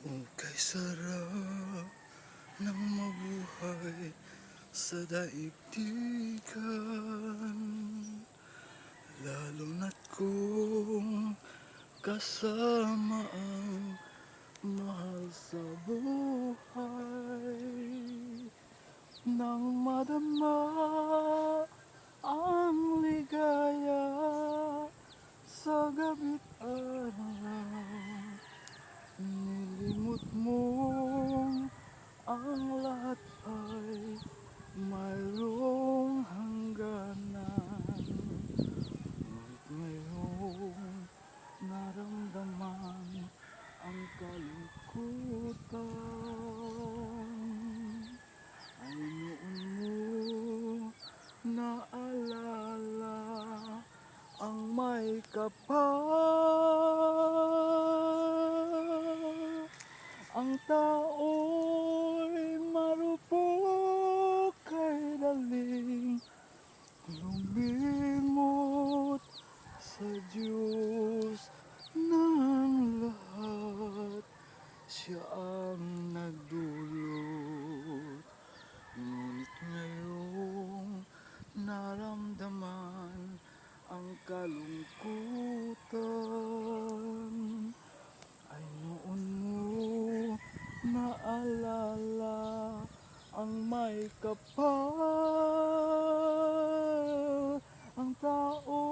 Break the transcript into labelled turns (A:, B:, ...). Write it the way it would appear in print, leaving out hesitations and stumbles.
A: Kay sarap ng mabuhay sa daigdigan, lalo na't kung kasama ang mahal sa buhay. Nang madama ang ligaya sa gabi't araw, nilimot mong ang lahat ay mayroong hangganan. Ngunit ngayong naramdaman ang kalungkutan, ay noon mo naalala ang may kapal. Ang tao'y marupok kay daling lumimot sa Diyos ng lahat. Siya ang nagdulot, ngunit ngayong naramdaman ang kalungkutan, ay noon mo naalala ang may kapal. Ang tao